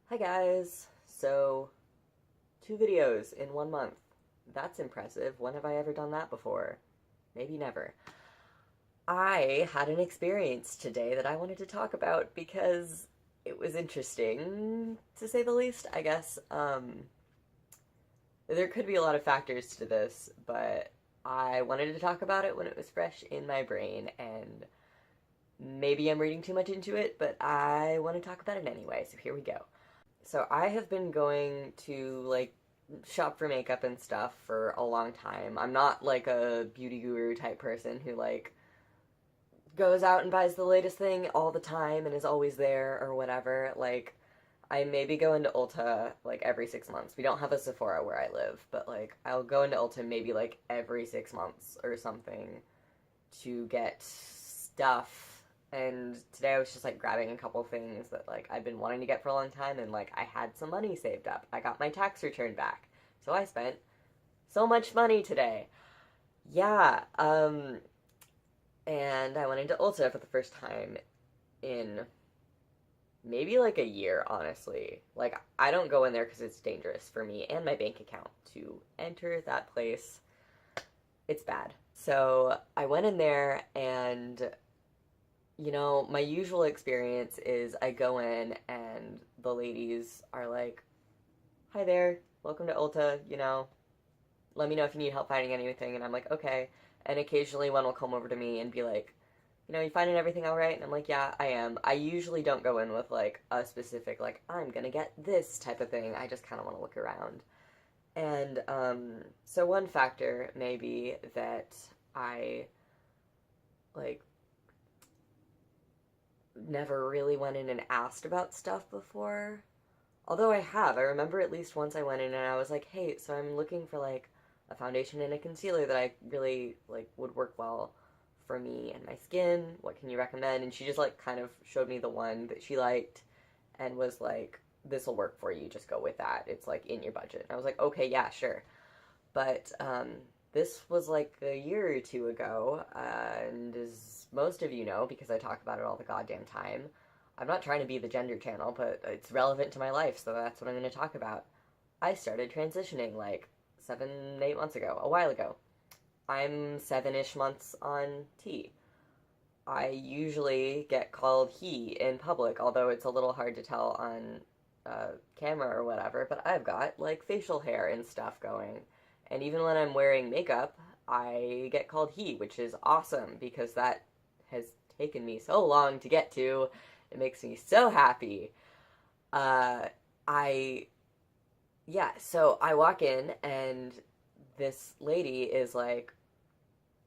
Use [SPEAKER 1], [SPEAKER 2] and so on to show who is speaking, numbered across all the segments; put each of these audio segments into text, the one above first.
[SPEAKER 1] Hi guys! So, 2 videos in 1 month. That's impressive. When have I ever done that before? Maybe never. I had an experience today that I wanted to talk about because it was interesting, to say the least, I guess. There could be a lot of factors to this, but I wanted to talk about it when it was fresh in my brain, and maybe I'm reading too much into it, but I want to talk about it anyway, so here we go. So I have been going to shop for makeup and stuff for a long time. I'm not like a beauty guru type person who goes out and buys the latest thing all the time and is always there or whatever. I maybe go into Ulta like every 6 months. We don't have a Sephora where I live, but I'll go into Ulta maybe like every 6 months or something to get stuff. And today I was just grabbing a couple things that I've been wanting to get for a long time, and I had some money saved up. I got my tax return back. So I spent so much money today. Yeah, and I went into Ulta for the first time in maybe like a year, honestly. I don't go in there because it's dangerous for me and my bank account to enter that place. It's bad. So I went in there, and my usual experience is I go in and the ladies are like, "Hi there, welcome to Ulta, let me know if you need help finding anything." And I'm like, "Okay." And occasionally one will come over to me and be like, "You finding everything all right?" And I'm like, "Yeah, I am." I usually don't go in with a specific, I'm gonna get this type of thing. I just kind of want to look around. And so one factor may be that I like never really went in and asked about stuff before. Although I have. I remember at least once I went in and I was like, "Hey, so I'm looking for a foundation and a concealer that I really would work well for me and my skin. What can you recommend?" And she just kind of showed me the one that she liked and was like, "This will work for you. Just go with that. It's in your budget." And I was like, "Okay, yeah, sure." But this was a year or two ago, and as most of you know, because I talk about it all the goddamn time, I'm not trying to be the gender channel, but it's relevant to my life, so that's what I'm going to talk about. I started transitioning 7, 8 months ago, a while ago. I'm 7-ish months on T. I usually get called he in public, although it's a little hard to tell on camera or whatever, but I've got facial hair and stuff going. And even when I'm wearing makeup, I get called he, which is awesome because that has taken me so long to get to. It makes me so happy. Uh, I, yeah, so I walk in and this lady is like,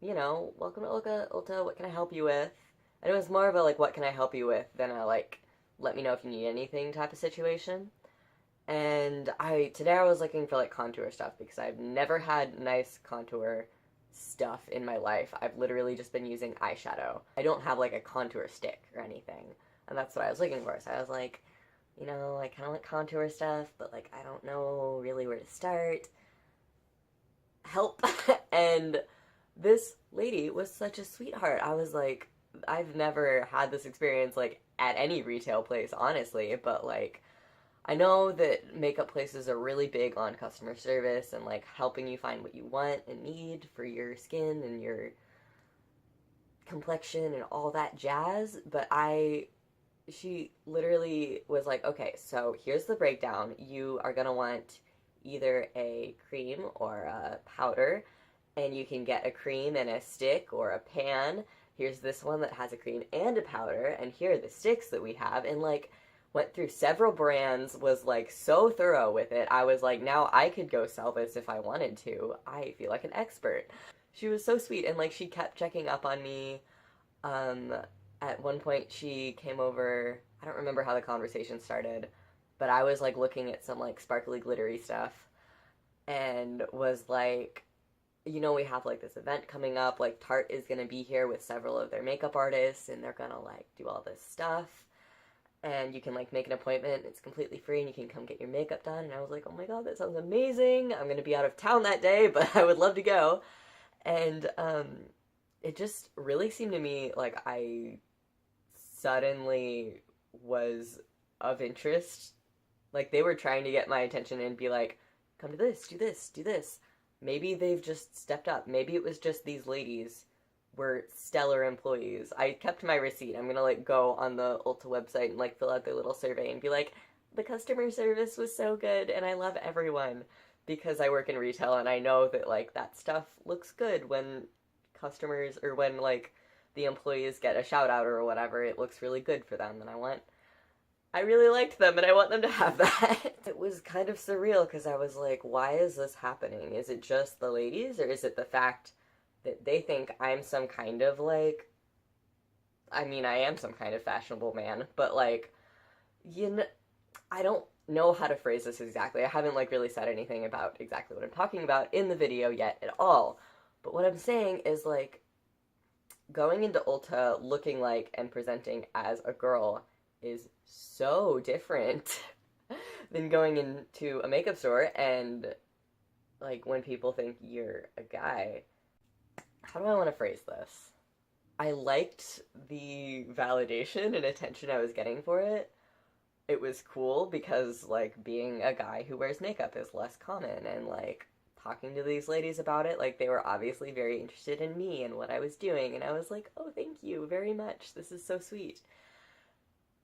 [SPEAKER 1] "Welcome to Ulta, what can I help you with?" And it was more of a what can I help you with than a let me know if you need anything type of situation. And today I was looking for contour stuff because I've never had nice contour stuff in my life. I've literally just been using eyeshadow. I don't have a contour stick or anything. And that's what I was looking for. So I was like, I kind of like contour stuff, but I don't know really where to start. Help. And this lady was such a sweetheart. I was like, I've never had this experience at any retail place, honestly, but I know that makeup places are really big on customer service and helping you find what you want and need for your skin and your complexion and all that jazz, but she literally was like, "Okay, so here's the breakdown. You are gonna want either a cream or a powder, and you can get a cream and a stick or a pan. Here's this one that has a cream and a powder, and here are the sticks that we have." And went through several brands, was so thorough with it. I was like, now I could go sell this if I wanted to. I feel like an expert. She was so sweet, and she kept checking up on me. Um, at one point she came over. I don't remember how the conversation started, but I was looking at some sparkly glittery stuff and was like, we have this event coming up. Tarte is gonna be here with several of their makeup artists, and they're gonna do all this stuff. And you can make an appointment. It's completely free, and you can come get your makeup done. And I was like, "Oh my god, that sounds amazing. I'm gonna be out of town that day, but I would love to go." And it just really seemed to me like I suddenly was of interest Like, they were trying to get my attention and be like, come to this, do this, do this. Maybe they've just stepped up. Maybe it was just these ladies were stellar employees. I kept my receipt. I'm gonna, like, go on the Ulta website and, like, fill out their little survey and be like, the customer service was so good and I love everyone. Because I work in retail and I know that, like, that stuff looks good when customers, or when, like, the employees get a shout out or whatever. It looks really good for them, and I really liked them and I want them to have that. It was kind of surreal because I was like, why is this happening? Is it just the ladies, or is it the fact that they think I'm some kind of, like, I mean, I am some kind of fashionable man, but, like, you know, I don't know how to phrase this exactly. I haven't, like, really said anything about exactly what I'm talking about in the video yet at all. But what I'm saying is, like, going into Ulta looking like and presenting as a girl is so different than going into a makeup store and, like, when people think you're a guy. How do I want to phrase this? I liked the validation and attention I was getting for it. It was cool because, like, being a guy who wears makeup is less common, and, like, talking to these ladies about it, like, they were obviously very interested in me and what I was doing, and I was like, oh, thank you very much, this is so sweet.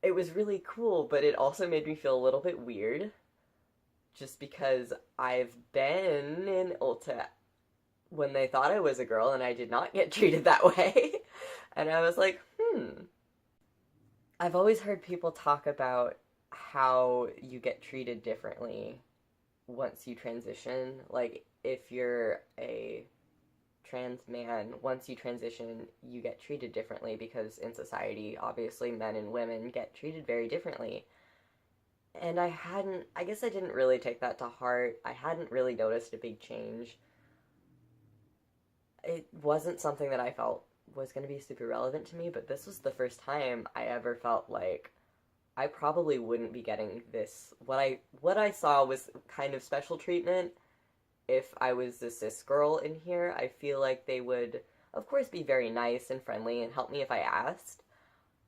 [SPEAKER 1] It was really cool, but it also made me feel a little bit weird, just because I've been in Ulta when they thought I was a girl and I did not get treated that way. And I was like, I've always heard people talk about how you get treated differently once you transition. Like, if you're a trans man, once you transition, you get treated differently because in society, obviously, men and women get treated very differently. And I guess I didn't really take that to heart. I hadn't really noticed a big change. It wasn't something that I felt was going to be super relevant to me, but this was the first time I ever felt like I probably wouldn't be getting this. What I saw was kind of special treatment. If I was a cis girl in here, I feel like they would, of course, be very nice and friendly and help me if I asked.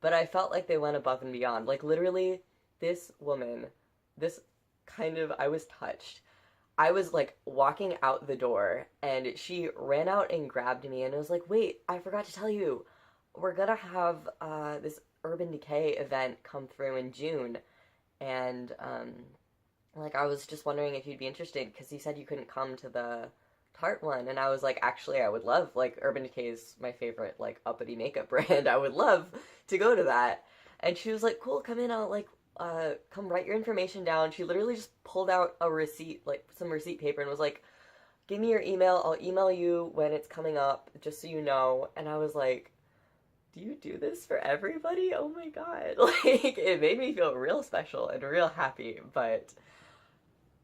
[SPEAKER 1] But I felt like they went above and beyond. Like, literally, this woman, I was touched. I was, like, walking out the door, and she ran out and grabbed me, and I was like, wait, I forgot to tell you, we're gonna have this Urban Decay event come through in June, and, like, I was just wondering if you'd be interested, because you said you couldn't come to the Tarte one, and I was like, actually, I would love, like, Urban Decay is my favorite, like, uppity makeup brand, I would love to go to that, and she was like, cool, come in, I'll, like, come write your information down. She literally just pulled out a receipt, like, some receipt paper, and was like, give me your email, I'll email you when it's coming up, just so you know, and I was like, do you do this for everybody? Oh my god. Like, it made me feel real special and real happy, but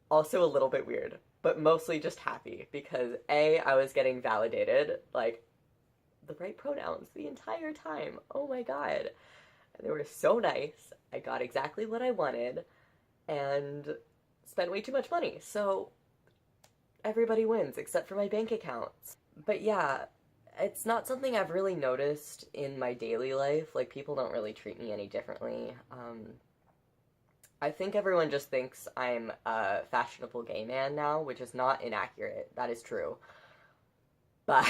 [SPEAKER 1] also a little bit weird, but mostly just happy because A, I was getting validated, like, the right pronouns the entire time. Oh my god. And they were so nice. I got exactly what I wanted and spent way too much money. So everybody wins except for my bank accounts. But yeah, it's not something I've really noticed in my daily life. Like, people don't really treat me any differently. I think everyone just thinks I'm a fashionable gay man now, which is not inaccurate. That is true. But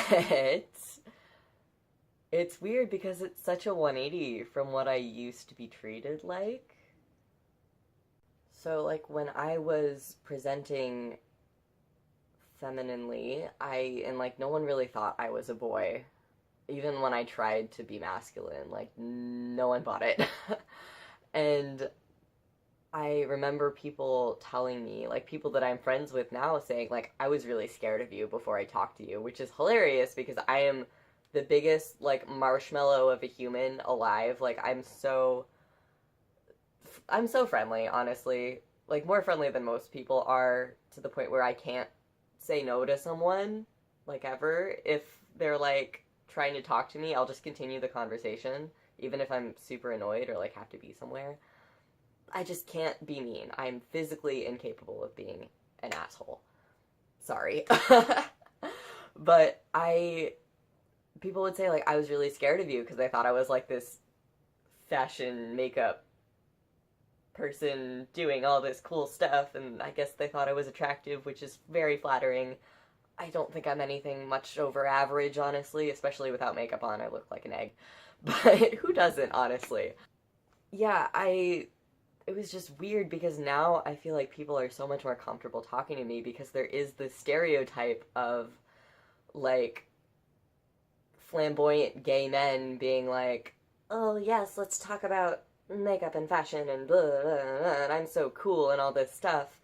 [SPEAKER 1] it's weird because it's such a 180 from what I used to be treated like. So, like, when I was presenting femininely, and, like, no one really thought I was a boy. Even when I tried to be masculine, like, no one bought it. And I remember people telling me, like, people that I'm friends with now saying, like, I was really scared of you before I talked to you, which is hilarious because I am the biggest, like, marshmallow of a human alive. Like, I'm so friendly, honestly. Like, more friendly than most people are, to the point where I can't say no to someone, like, ever. If they're, like, trying to talk to me, I'll just continue the conversation, even if I'm super annoyed or, like, have to be somewhere. I just can't be mean. I'm physically incapable of being an asshole. Sorry. But people would say, like, I was really scared of you because I thought I was, like, this fashion makeup person doing all this cool stuff, and I guess they thought I was attractive, which is very flattering. I don't think I'm anything much over average, honestly, especially without makeup on. I look like an egg. But who doesn't, honestly? Yeah, it was just weird because now I feel like people are so much more comfortable talking to me because there is this stereotype of like flamboyant gay men being like, "Oh, yes, let's talk about makeup and fashion and blah, blah, blah, and I'm so cool and all this stuff,"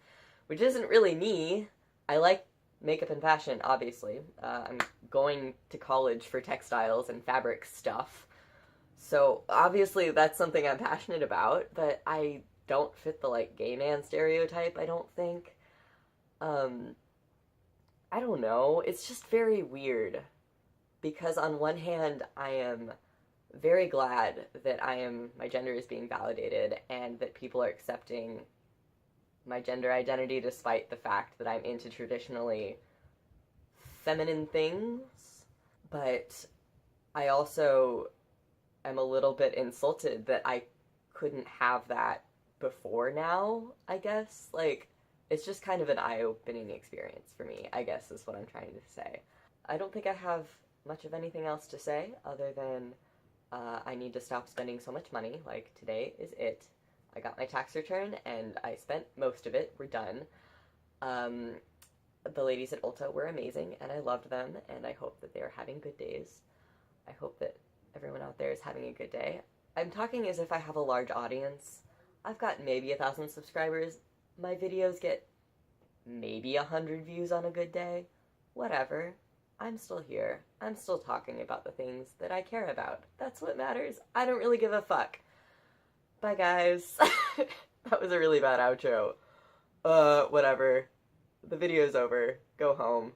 [SPEAKER 1] which isn't really me. I like makeup and fashion, obviously. I'm going to college for textiles and fabric stuff. So obviously that's something I'm passionate about, but I don't fit the like gay man stereotype, I don't think. Um, I don't know. It's just very weird because on one hand, I am very glad that my gender is being validated and that people are accepting my gender identity despite the fact that I'm into traditionally feminine things. But I also am a little bit insulted that I couldn't have that before now, I guess. Like, it's just kind of an eye-opening experience for me, I guess is what I'm trying to say. I don't think I have much of anything else to say other than I need to stop spending so much money. Like, today is it. I got my tax return and I spent most of it. We're done. Um, the ladies at Ulta were amazing and I loved them and I hope that they are having good days. I hope that everyone out there is having a good day. I'm talking as if I have a large audience. I've got maybe 1,000 subscribers. My videos get maybe 100 views on a good day. Whatever. I'm still here. I'm still talking about the things that I care about. That's what matters. I don't really give a fuck. Bye, guys. That was a really bad outro. Whatever. The video's over. Go home.